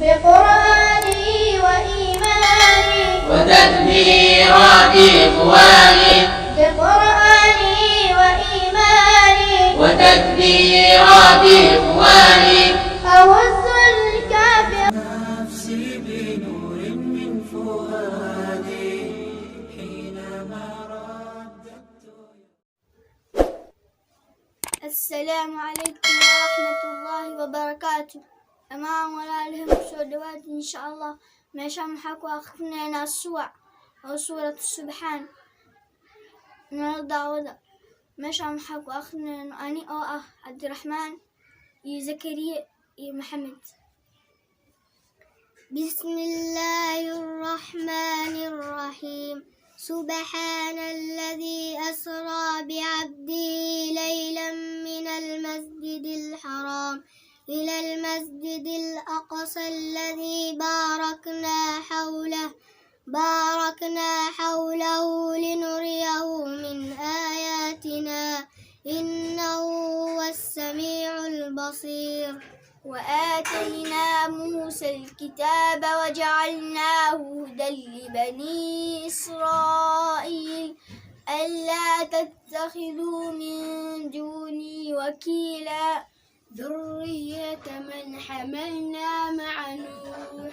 بقرآني وإيماني وتكبيرات إخواني بقرآني وإيماني وتكبيرات إخواني أهز الكافر نفسي بنور من فؤادي حينما رددت. السلام عليكم ورحمة الله وبركاته. أمام ولا لهم سودوات إن شاء الله ما شمحك وأخذنا السوع أو سورة السبحان نرضى وضع ما شمحك وأخذنا أني أو عبد الرحمن زكريا محمد. بسم الله الرحمن الرحيم. سبحان الذي أسرى بعبده ليلا من المسجد الحرام إلى المسجد الأقصى الذي باركنا حوله لنريه من آياتنا إنه هو السميع البصير. وآتينا موسى الكتاب وجعلناه هدى لبني إسرائيل ألا تتخذوا من دوني وكيلا ذرية من حملنا مع نوح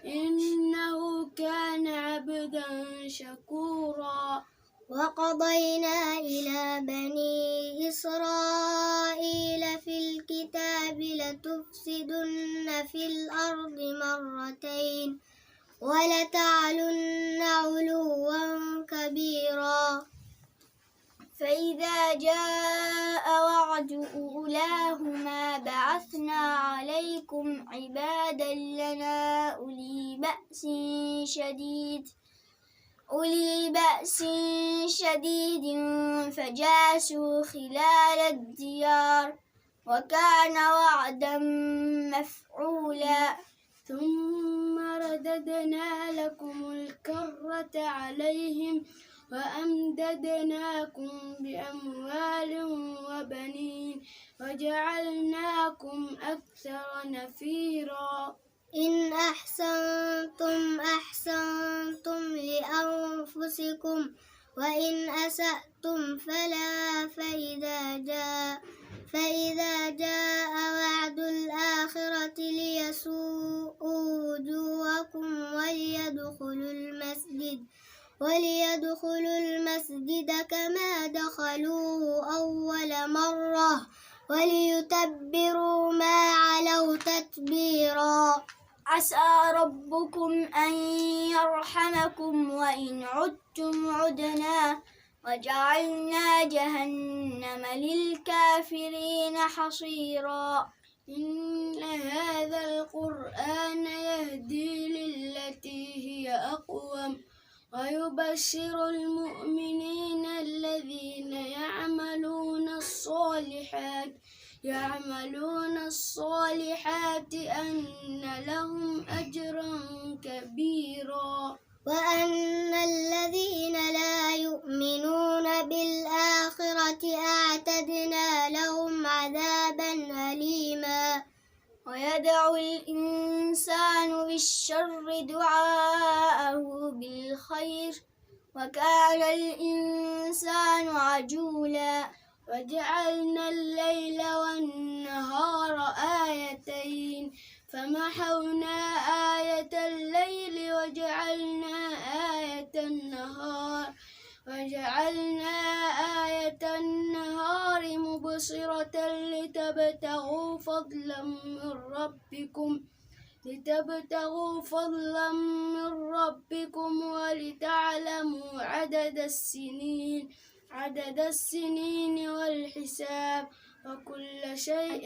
إنه كان عبدا شكورا. وقضينا إلى بني إسرائيل في الكتاب لتفسدن في الأرض مرتين ولتعلن علوا كبيرا. فإذا جاء وعد أولاهما بعثنا عليكم عبادا لنا أولي بأس شديد فجاسوا خلال الديار وكان وعدا مفعولا. ثم رددنا لكم الكرة عليهم وأمددناكم بأموال وبنين وجعلناكم أكثر نفيرا. إن أحسنتم لأنفسكم وإن أسأتم فلا. فإذا جاء وعد الآخرة ليسوءوا وجوهكم وليدخلوا المسجد كما دخلوه أول مرة وليتبروا ما علوا تتبيرا. عسى ربكم أن يرحمكم وإن عدتم عدنا وجعلنا جهنم للكافرين حصيرا. إن هذا القرآن يهدي للتي هي أقوم ويبشر المؤمنين الذين يعملون الصالحات أن لهم أجرا كبيرا. وأن الذين لا يؤمنون بالآخرة أعتدنا لهم عذابا أليما. ويدعو الإنسان بالشر دعاءه بالخير وكان الإنسان عجولا. وجعلنا الليل والنهار آيتين فمحونا آية الليل وجعلنا آية النهار مبصرة لتبتغوا فضلا من ربكم ولتعلموا عدد السنين والحساب وكل شيء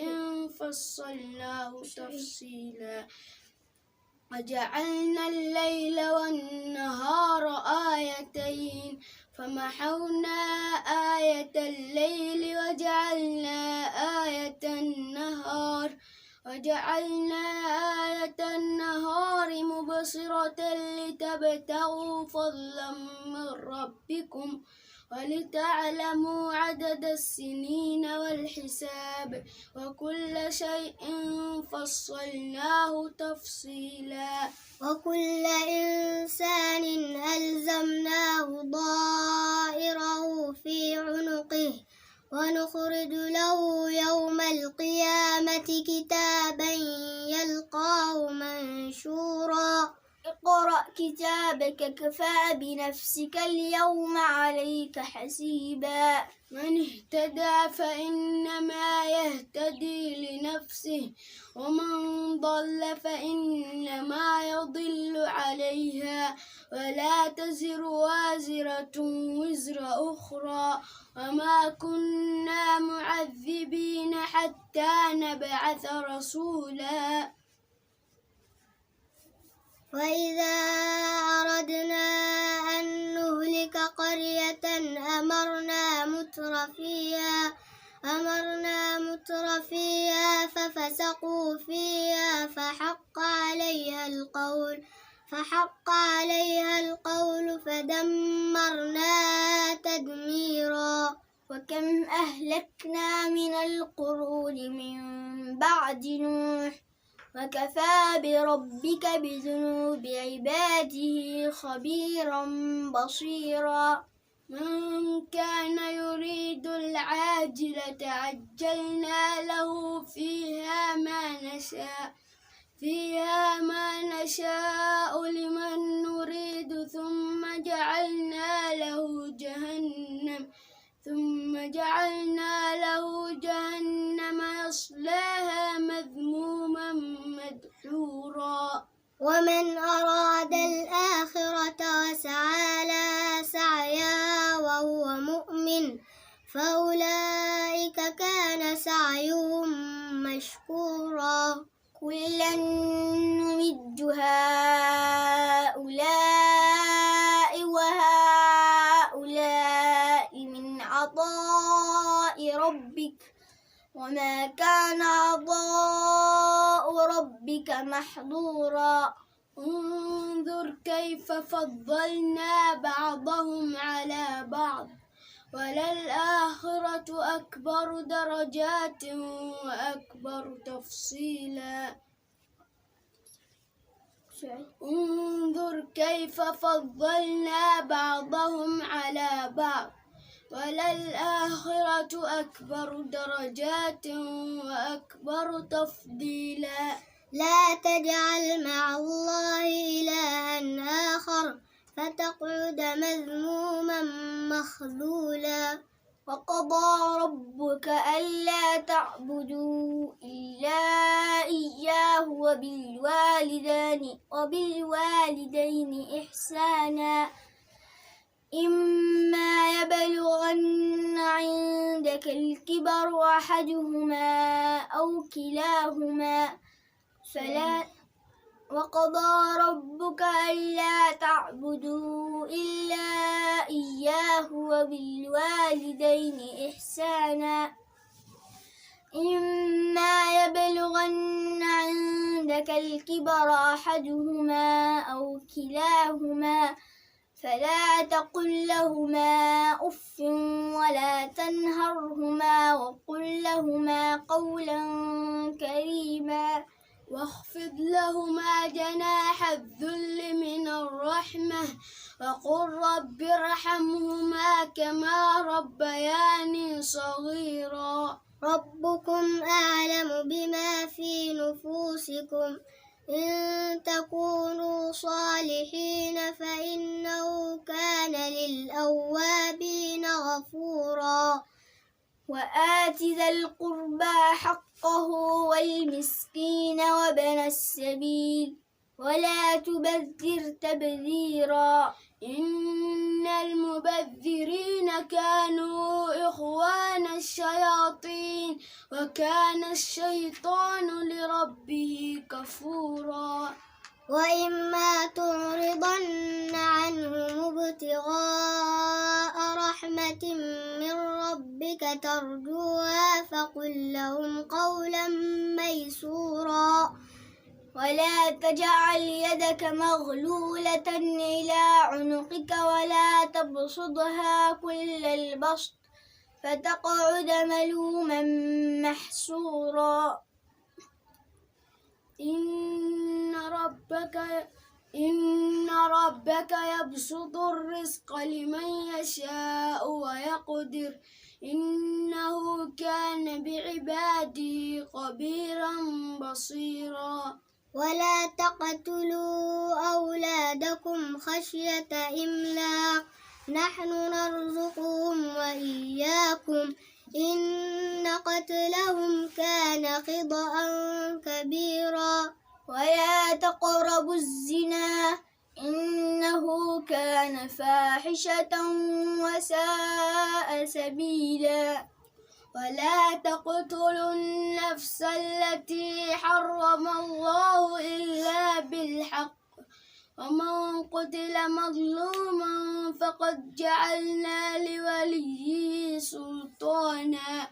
فصلناه تفصيلا. وجعلنا الليل والنهار آيتين فمحونا آية الليل وجعلنا آية النهار مبصرة لتبتغوا فضلا من ربكم ولتعلموا عدد السنين والحساب وكل شيء فصلناه تفصيلا وكل إنسان ألزمناه ضائره في عنقه ونخرج له يوم القيامة كتابا يلقاه منشورا اقرأ كتابك كفى بنفسك اليوم عليك حسيبا من اهتدى فإنما يهتدي لنفسه ومن ضل فإنما يضل عليها ولا تزر وازرة وزر أخرى وما كنا معذبين حتى نبعث رسولا وإذا أردنا أن نهلك قرية أمرنا مترفيها ففسقوا فيها فحق عليها القول فدمرناها تدميرا وكم أهلكنا من القرون من بعد نوح وكفى بربك بذنوب عباده خبيرا بصيرا من كان يريد العاجلة عجلنا له فيها ما نشاء لمن نريد ثم جعلنا له جهنم يصلاها مذموما مدحورا ومن أراد الآخرة وسعى لها سعيها وهو مؤمن فأولئك كان سعيهم مشكورا كلا نمد هؤلاء وهؤلاء من عطاء ربك وما كان عطاء ربك محظورا انظر كيف فضلنا بعضهم على بعض وللآخرة أكبر درجات وأكبر تفصيلا انظر كيف فضلنا بعضهم على بعض وللآخرة أكبر درجات وأكبر تفضيلا لا تجعل مع الله إلها آخر فتقعد مذموما مخذولا وقضى ربك ألا تعبدوا إلا إياه وبالوالدين إحسانا إما يبلغن عندك الكبر أحدهما أو كلاهما وقضى ربك ألا تعبدوا إلا إياه وبالوالدين إحسانا إما يبلغن عندك الكبر أحدهما أو كلاهما فلا تقل لهما أف ولا تنهرهما وقل لهما قولا كريما واخفض لهما جناح الذل من الرحمة وقل رب ارحمهما كما ربياني صغيرا ربكم أعلم بما في نفوسكم إن تكونوا صالحين فإنه كان للأوابين غفورا وآت ذا القربى حقه والمسكين وابن السبيل ولا تبذر تبذيرا إن المبذرين كانوا إخوان الشياطين وكان الشيطان لربه كفورا وإما تعرضن عنهم ابتغاء رحمة من ربك ترجوها فقل لهم قولا ميسورا ولا تجعل يدك مغلولة إلى عنقك ولا تبسطها كل البسط فتقعد ملوما محسورا. إن ربك يبسط الرزق لمن يشاء ويقدر إنه كان بعباده خبيرا بصيرا. ولا تقتلوا أولادكم خشية إملاق نحن نرزقهم وإياكم إن قتلهم كان خطأ كبيرا. ولا تقربوا الزنا إنه كان فاحشة وساء سبيلا. ولا تقتلوا النفس التي حرم الله إلا بالحق ومن قتل مظلوما فقد جعلنا لوليه سلطانا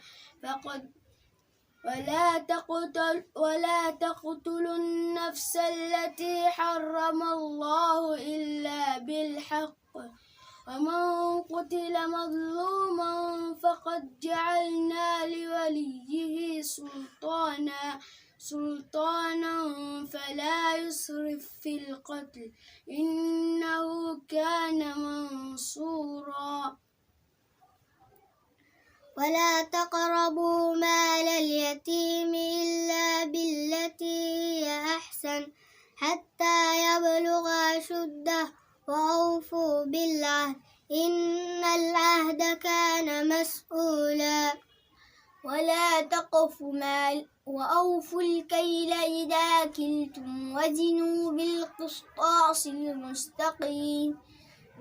ولا تقتلوا النفس التي حرم الله إلا بالحق ومن قتل مظلوما فقد جعلنا لوليه سلطانا فلا يسرف في القتل إنه كان منصورا. ولا تقربوا مال اليتيم إلا بالتي هي أحسن حتى يبلغ أشده وأوفوا بالعهد إن العهد كان مسؤولا. ولا تقف وأوفوا الكيل إذا كلتم وزنوا بالقسطاس المستقيم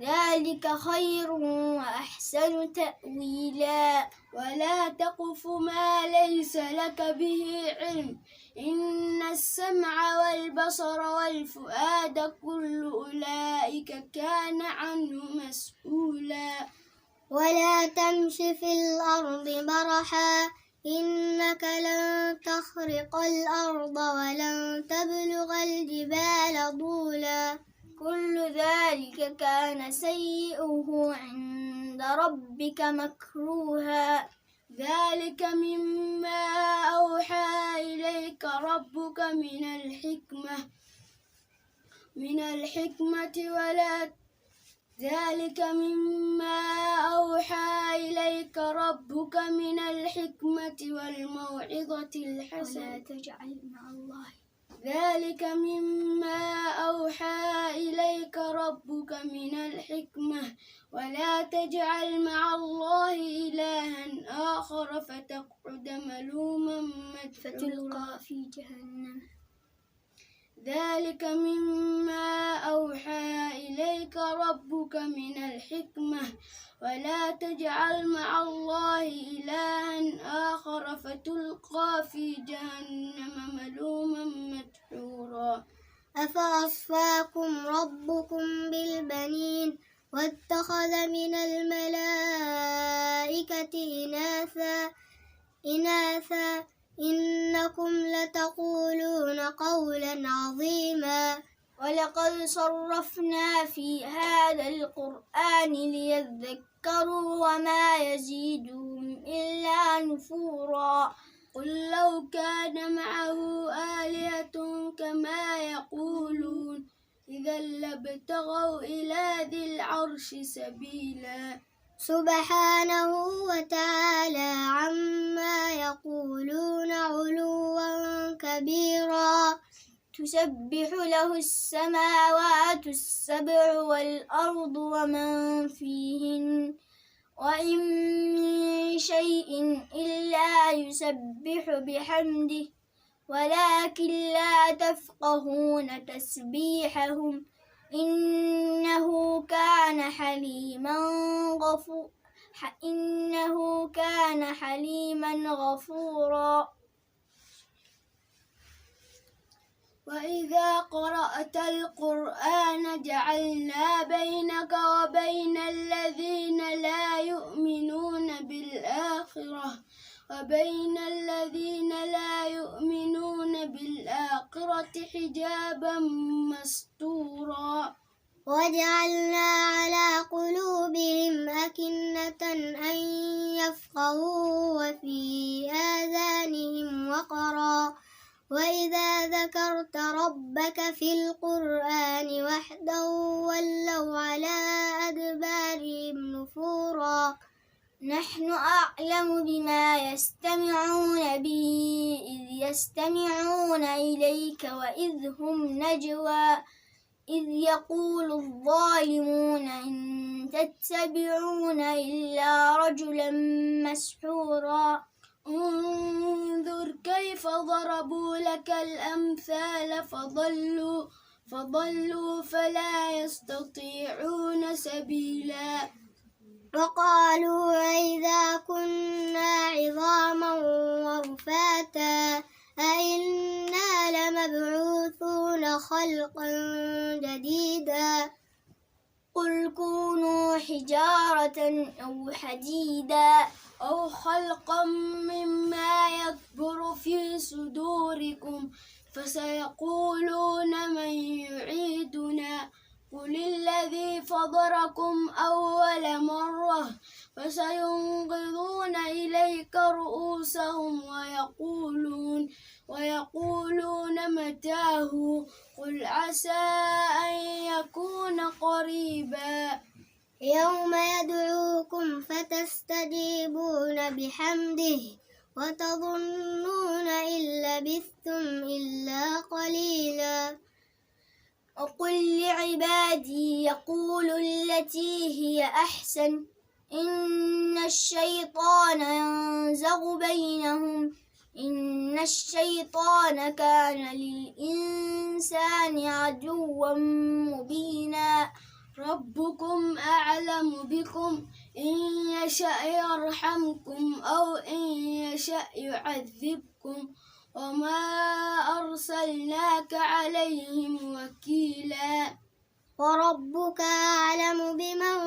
ذلك خير وأحسن تأويلا. ولا تقف ما ليس لك به علم إن السمع والبصر والفؤاد كل أولئك كان عنه مسؤولا. ولا تمش في الأرض مرحا إنك لن تخرق الأرض ولن تبلغ الجبال طولا كل ذلك كان سيئه عند ربك مكروها. ذلك مما أوحى إليك ربك من الحكمة ذلك مما أوحى إليك ربك من الحكمة والموعظة الحسنة ذلك مما أوحى إليك ربك من الحكمة ولا تجعل مع الله إلها آخر فتقعد ملوما فتلقى في جهنم. ذلك مما أوحى إليك ربك من الحكمة ولا تجعل مع الله إلها آخر فتلقى في جهنم ملوما مدحورا. أفأصفاكم ربكم بالبنين واتخذ من الملائكة إناثا إنكم لتقولون قولا عظيما. ولقد صرفنا في هذا القرآن ليذكروا وما يزيدهم إلا نفورا. قل لو كان معه آلهة كما يقولون إذا لابتغوا إلى ذي العرش سبيلا. سبحانه وتعالى عما يقولون علوا كبيرا. تسبح له السماوات السبع والأرض ومن فيهن وإن من شيء إلا يسبح بحمده ولكن لا تفقهون تسبيحهم إنه كان حليما غفورا. وإذا قرأت القرآن جعلنا بينك وبين الذين لا يؤمنون بالآخرة وبين الذين لا يؤمنون بالآخرة حجابا مستورا وجعلنا على قلوبهم أكنة أن يفقهوا وفي آذانهم وقرا وإذا ذكرت ربك في القرآن وحده ولوا على أدبارهم نفورا نحن أعلم بما يستمعون به إذ يستمعون إليك وإذ هم نجوى إذ يقول الظالمون إن تتبعون إلا رجلا مسحورا انظر كيف ضربوا لك الأمثال فضلوا فلا يستطيعون سبيلا وقالوا أئذا كنا عظاما ورفاتا أئنا لمبعوثون خلقا جديدا قل كونوا حجارة أو حديدا أو خلقا مما يكبر في صدوركم فسيقولون من يعيدنا قل الذي فطركم أول مرة فسينغضون إليك رؤوسهم ويقولون متاه قل عسى أن يكون قريبا يوم يدعوكم فتستجيبون بحمده وتظنون إن لبثتم إلا قليلا وقل لعبادي يقولوا التي هي أحسن إن الشيطان ينزغ بينهم إن الشيطان كان للإنسان عدوا مبينا ربكم أعلم بكم إن يشأ يرحمكم أو إن يشأ يعذبكم وما أرسلناك عليهم وكيلا وربك أعلم بمن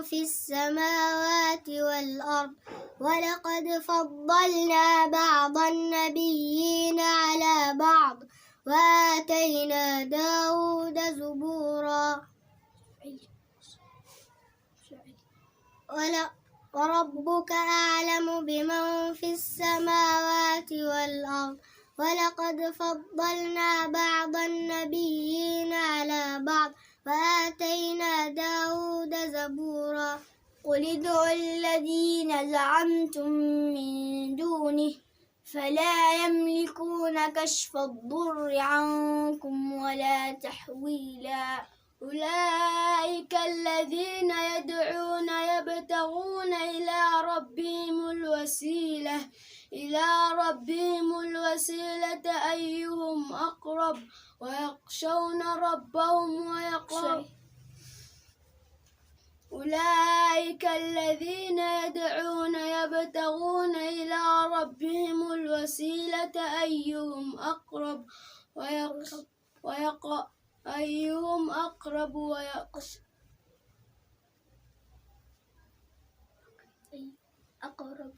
في السماوات والأرض ولقد فضلنا بعض النبيين على بعض وآتينا داود زبورا وربك أعلم بمن في السماوات والأرض ولقد فضلنا بعض النبيين على بعض وآتينا داود زبورا قل ادعوا الذين زعمتم من دونه فلا يملكون كشف الضر عنكم ولا تحويلا أولئك الذين يدعون يبتغون إلى ربهم الوسيلة أيهم أقرب ويخشون ربهم أولئك الذين يدعون يبتغون إلى ربهم الوسيلة أيهم أقرب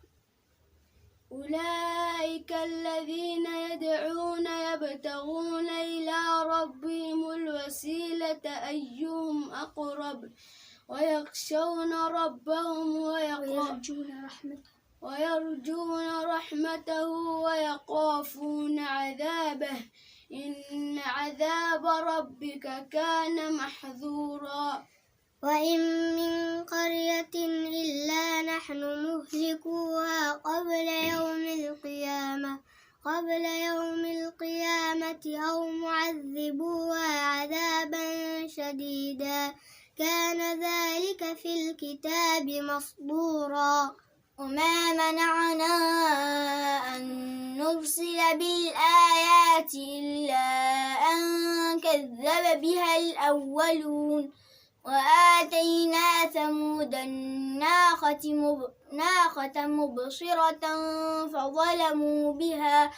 أولئك الذين يدعون يبتغون إلى ربهم الوسيلة أيهم أقرب ويخشون ربهم ويرجون رحمته ويخافون عذابه إن عذاب ربك كان محذورا وإن من قرية إلا نحن مهلكوها قبل يوم القيامة أو معذبوها عذابا شديدا كان ذلك في الكتاب مسطورا وما منعنا أن نرسل بالآيات إلا أن كذب بها الأولون وآتينا ثمود الناقة مبصرة فظلموا بها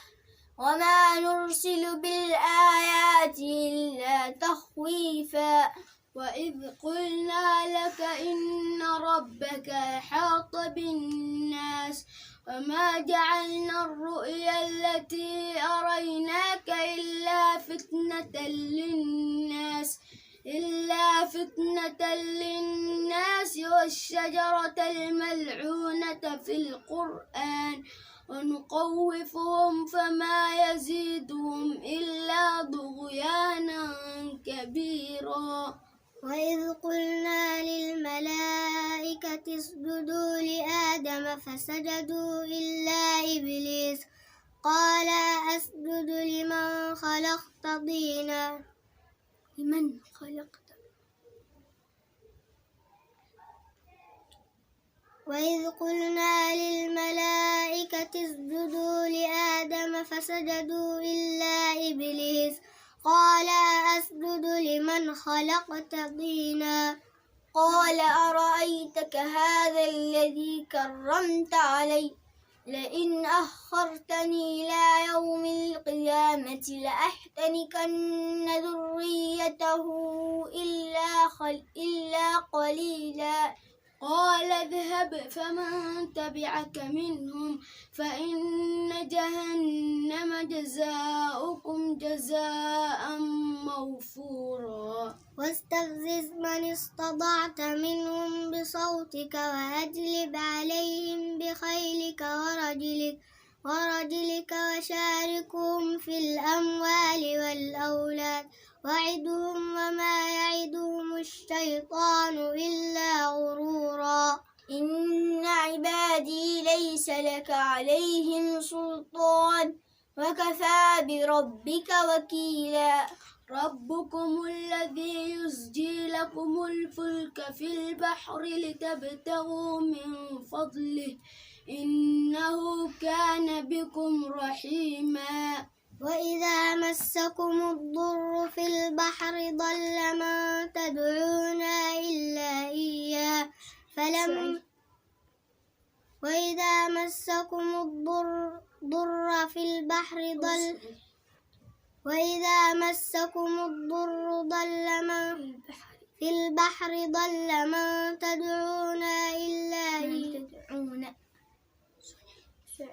وما نرسل بالآيات إلا تخويفا وإذ قلنا لك إن ربك أحاط بالناس وما جعلنا الرؤيا التي أريناك إلا فتنة للناس والشجرة الملعونة في القرآن ونخوفهم فما يزيدهم إلا طغيانا كبيرا. وإذ قلنا للملائكة اسجدوا لآدم فسجدوا إلا إبليس قال أسجد لمن خلقت طينا. وإذ قلنا للملائكة اسجدوا لآدم فسجدوا إلا إبليس قال أسجد لمن خلقت طينا. قال أرأيتك هذا الذي كرمت علي لئن أخرتني إلى يوم القيامة لأحتنكن ذريته إلا قليلا. قال اذهب فمن تبعك منهم فإن جهنم جزاؤكم جزاء موفورا. واستفزز من استطعت منهم بصوتك وأجلب عليهم بخيلك ورجلك وشاركهم في الأموال والأولاد وعدهم وما يعدهم الشيطان إلا غرورا. إن عبادي ليس لك عليهم سلطان وكفى بربك وكيلا. ربكم الذي يزجي لكم الفلك في البحر لتبتغوا من فضله إنه كان بكم رحيما. وإذا مسكم الضر في البحر ضل من تدعون إلا إياه وإذا مسكم الضر في البحر ضل من تدعون إلا إياه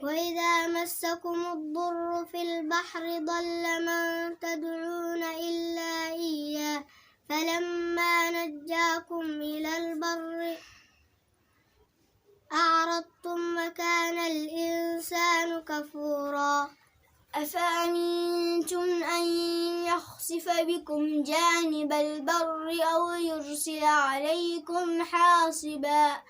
وإذا مسكم الضر في البحر ضل من تدعون إلا إياه فلما نجاكم إلى البر أعرضتم وكان الإنسان كفورا. أفأمنتم أن يخسف بكم جانب البر أو يرسل عليكم حاصبا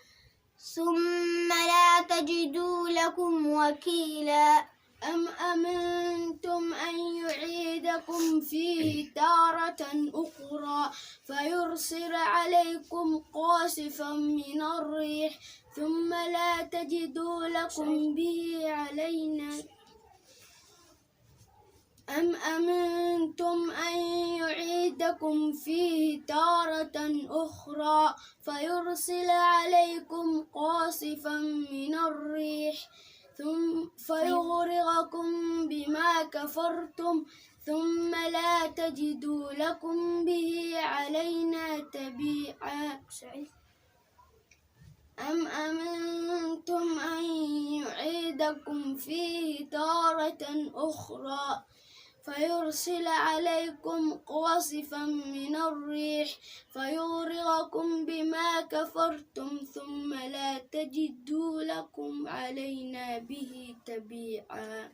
ثم لا تجدوا لكم وكيلا. أم أمنتم أن يعيدكم فيه تارة أخرى فيرسل عليكم قاصفا من الريح ثم لا تجدوا لكم به علينا. أم أمنتم أن يعيدكم فيه تارة أخرى فيرسل عليكم قاصفا من الريح فيغرقكم بما كفرتم ثم لا تجدوا لكم به علينا تبيعا. أم أمنتم أن يعيدكم فيه تارة أخرى فيرسل عليكم قاصفا من الريح فيغرقكم بما كفرتم ثم لا تجدوا لكم علينا به تبيعا.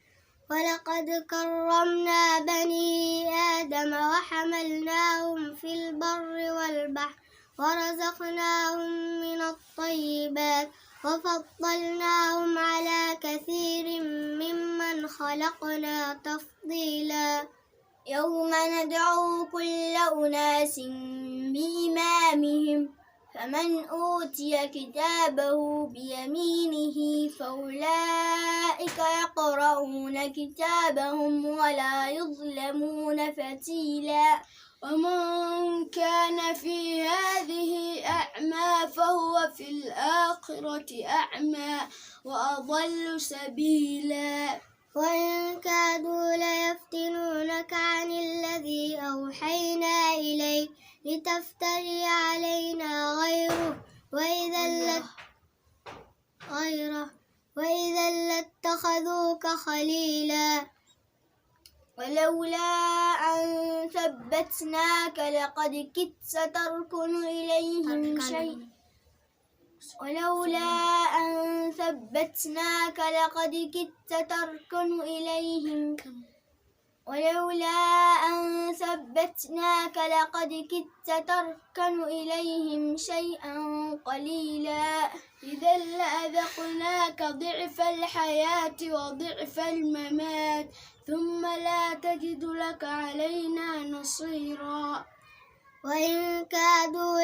ولقد كرمنا بني آدم وحملناهم في البر والبحر ورزقناهم من الطيبات وفضلناهم على كثير ممن خلقنا تفضيلا. يوم ندعو كل أناس بإمامهم فمن أوتي كتابه بيمينه فأولئك يقرؤون كتابهم ولا يظلمون فتيلا. ومن كان في هذه أعمى فهو في الآخرة أعمى وأضل سبيلا. وإن كادوا ليفتنونك عن الذي أوحينا إليك لتفتري علينا وإذا لاتخذوك خليلا ولولا أن ثبتناك لقد كدت تركن إليهم شيئا قليلا إذا لأذقناك ضعف الحياة وضعف الممات ثم لا تجد لك علينا نصيرا وإن كادوا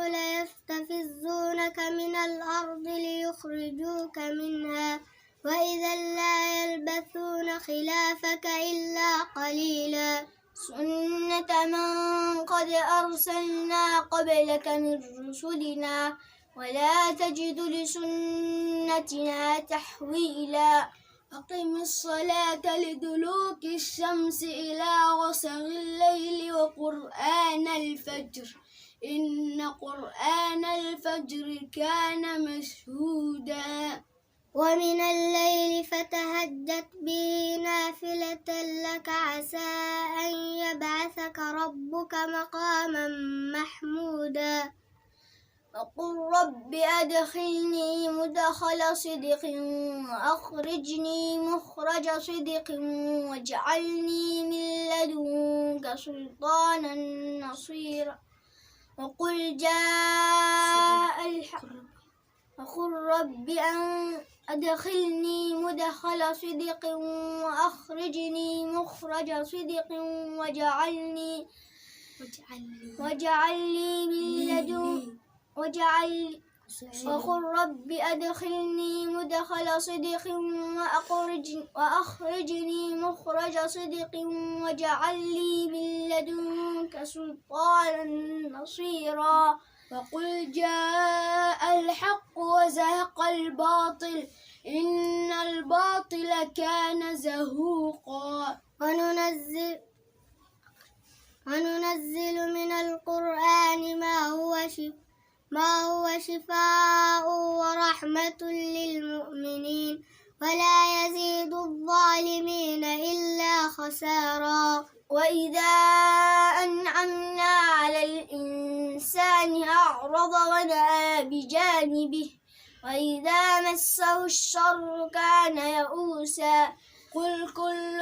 ليستفزونك من الأرض ليخرجوك منها وإذا لا يلبثون خلافك إلا قليلا سنة من قد أرسلنا قبلك من رسلنا ولا تجد لسنتنا تحويلا أقم الصلاة لدلوك الشمس إلى غسق الليل وقرآن الفجر إن قرآن الفجر كان مشهودا ومن الليل فتهجد به نافلة لك عسى أن يبعثك ربك مقاما محمودا وقل رب أدخلني مدخل صدق وأخرجني مخرج صدق واجعلني من لدنك سلطانا نصيرا وقل جاء الحق وقل رب أدخلني مدخل صدق وأخرجني مخرج صدق واجعلني من لدنك وقل رب أدخلني مدخل صدق وأخرجني مخرج صدق واجعل لي من لدنك سلطانا نصيرا وقل جاء الحق وزهق الباطل إن الباطل كان زهوقا وننزل من القرآن ما هو شفاء ورحمة للمؤمنين ولا يزيد الظالمين إلا خسارا وإذا أنعمنا على الإنسان أعرض ونأى بجانبه وإذا مسه الشر كان يئوسا قل كل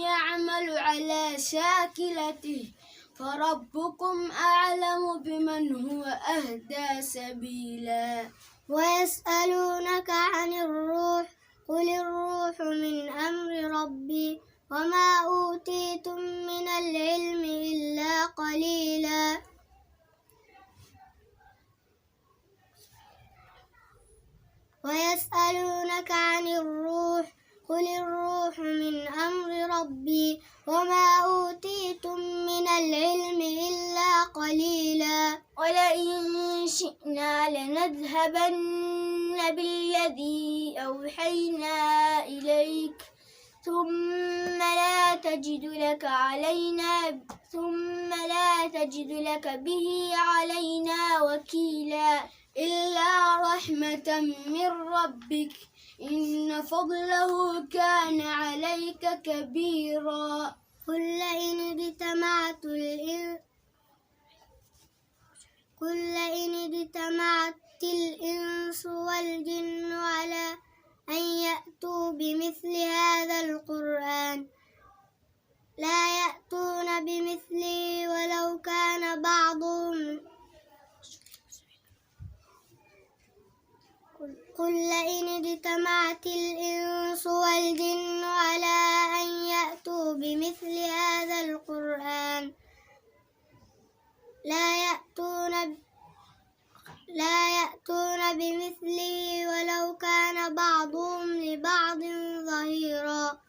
يعمل على شاكلته فربكم أعلم بمن هو أهدى سبيلا ويسألونك عن الروح قل الروح من أمر ربي وما أوتيتم من العلم إلا قليلا ويسألونك عن الروح قل الروح من أمر ربي وما أوتيتم من العلم إلا قليلا ولئن شئنا لنذهبن بالذي أوحينا إليك ثم لا تجد لك به علينا وكيلا إلا رحمة من ربك إن فضله كان عليك كبيرا قل لئن اجتمعت الإنس والجن على أن يأتوا بمثل هذا القرآن لا يأتون بمثله ولو كان بعضهم قل لئن اجتمعت الإنس والجن على أن يأتوا بمثل هذا القرآن لا يأتون بمثله ولو كان بعضهم لبعض ظهيرا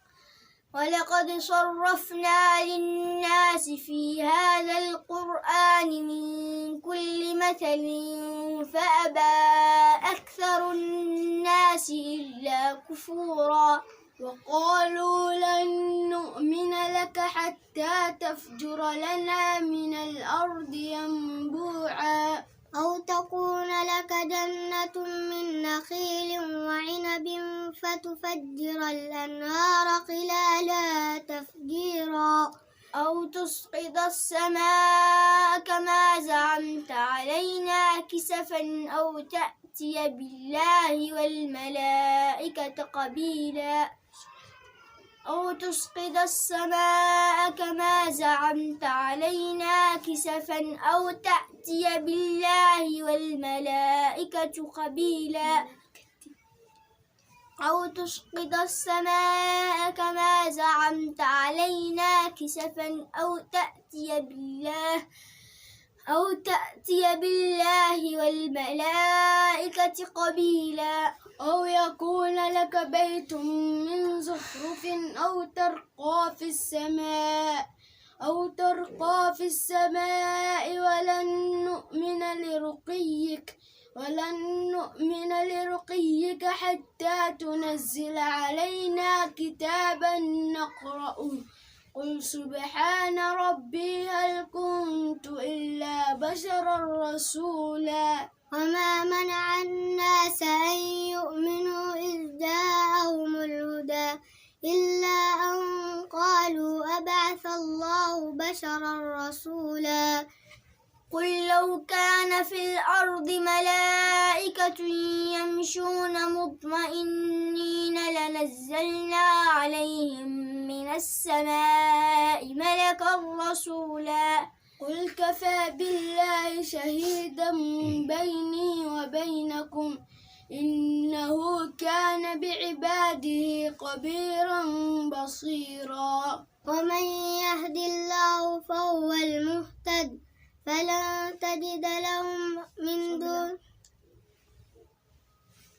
ولقد صرفنا للناس في هذا القرآن من كل مثل فأبى أكثر الناس إلا كفورا وقالوا لن نؤمن لك حتى تفجر لنا من الأرض ينبوعا أو تكون لك جنة من نخيل وعنب فتفجر الأنهار خلالها تفجيرا أو تسقط السماء كما زعمت علينا كسفا أو تأتي بالله والملائكة قبيلا أو تسقط السماء كما زعمت علينا كسفا أو تأتي بالله والملائكة قبيلا أو تسقط السماء كما زعمت علينا كسفا أو تأتي بالله والملائكة قبيلا أو يكون لك بيت من زخرف أو ترقى في السماء ولن نؤمن لرقيك حتى تنزل علينا كتابا نقرأه قل سبحان ربي هل كنت إلا بشرا رسولا وما منع الناس أن يؤمنوا إذ جاءهم الهدى إلا أن قالوا أبعث الله بشرا رسولا قل لو كان في الأرض ملائكة يمشون مطمئنين لنزلنا عليهم من السماء ملكا رسولا قل كفى بالله شهيدا بيني وبينكم إنه كان بعباده خبيرا بصيرا ومن يهد الله فهو المهتد فلن تجد لهم من دون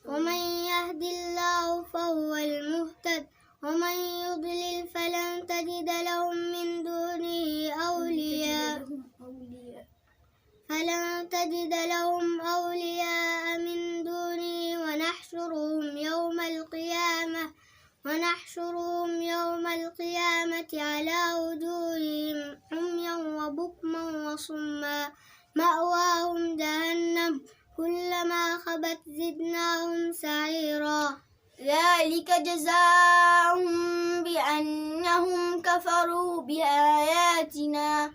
ومن يهد الله فهو المهتد ومن يضلل فلن تجد لهم من دونه أولياء من دونه ونحشرهم يوم القيامة على وجوههم عميا وبكما وصما مأواهم جهنم كلما خبت زدناهم سعيرا ذلك جزاؤهم بأنهم كفروا بآياتنا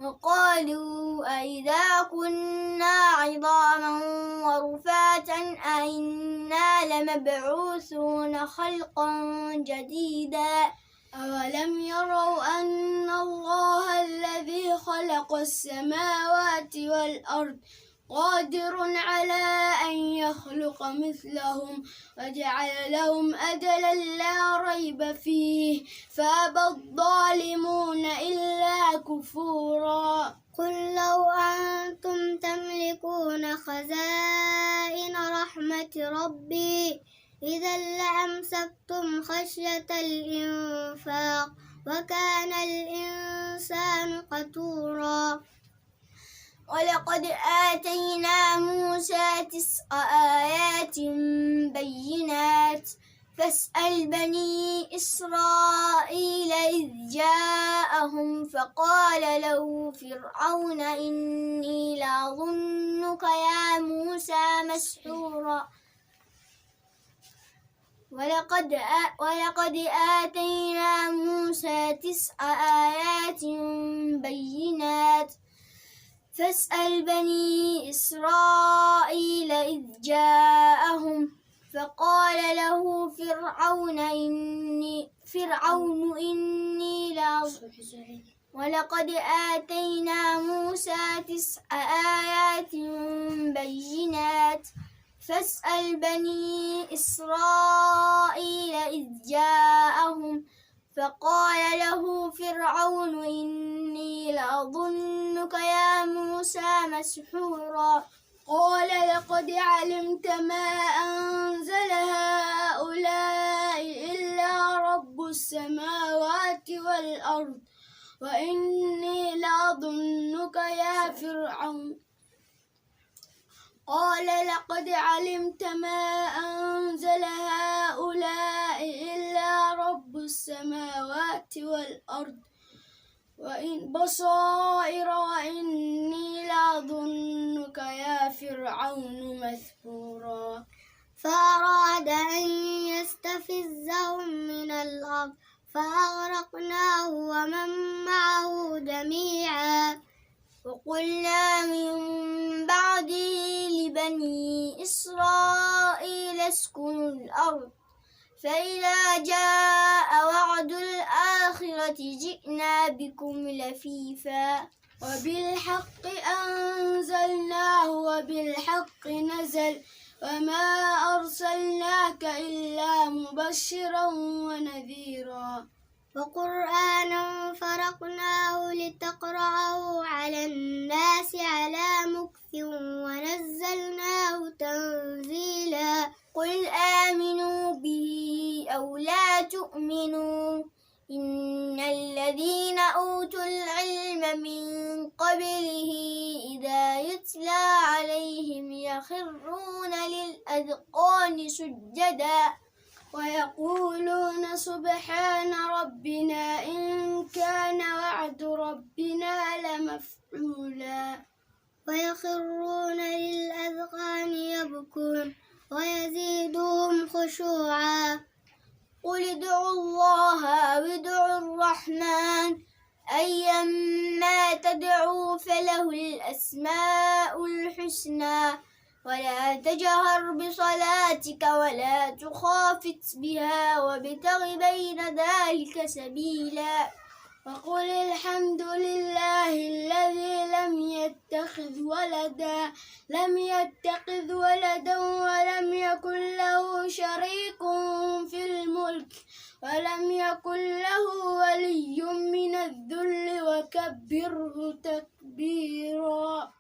وقالوا أئذا كنا عظاما ورفاتا أئنا لمبعوثون خلقا جديدا أولم يروا أن الله الذي خلق السماوات والأرض قادر على أن يخلق مثلهم وجعل لهم أجلا لا ريب فيه فأبى الظالمون إلا كفورا قل لو أنتم تملكون خزائن رحمة ربي إذا لأمسكتم خشية الإنفاق وكان الإنسان قتورا ولقد آتينا موسى 9 آيات بينات فاسأل بني إسرائيل إذ جاءهم فقال له فرعون إني لأظنك يا موسى مسحورا ولقد آتينا موسى 9 آيات بينات فاسأل بني إسرائيل إذ جاءهم فقال له فرعون إني ولقد آتينا موسى 9 آيات بينات فاسأل بني إسرائيل إذ جاءهم فقال له فرعون إني لأظنك يا موسى مسحورا قال لقد علمت ما أنزل هؤلاء إلا رب السماوات والأرض وإني لأظنك يا فرعون قال لقد علمت ما أنزل هؤلاء إلا رب السماوات السماوات والأرض وإن بصائر وإني لأظنك يا فرعون مثبورا. فأراد أن يستفزهم من الأرض فأغرقناه ومن معه جميعا. وقلنا من بعده لبني إسرائيل اسكنوا الأرض فإذا جاء وعد الآخرة جئنا بكم لفيفا. وبالحق أنزلناه وبالحق نزل وما أرسلناك إلا مبشرا ونذيرا. وقرآنا فرقناه لتقرأه على الناس على مكث ونزلناه تنزيلا. قل آمنوا به أو لا تؤمنوا إن الذين أوتوا العلم من قبله إذا يتلى عليهم يخرون للأذقان سجدا ويقولون سبحان ربنا إن كان وعد ربنا لمفعولا. ويخرون للأذقان يبكون ويزيدهم خشوعا. قل ادعوا الله أو ادعوا الرحمن أيما تدعوا فله الأسماء الحسنى ولا تجهر بصلاتك ولا تخافت بها وابتغ بين ذلك سبيلا. وقل الحمد لله الذي لم يتخذ ولدا ولم يكن له شريك في الملك ولم يكن له ولي من الذل وكبره تكبيرا.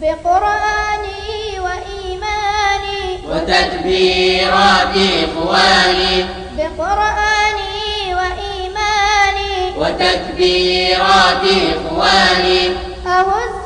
بقرآني وإيماني وتكبيرات إخواني بقرآني وإيماني وتكبيرات إخواني أهز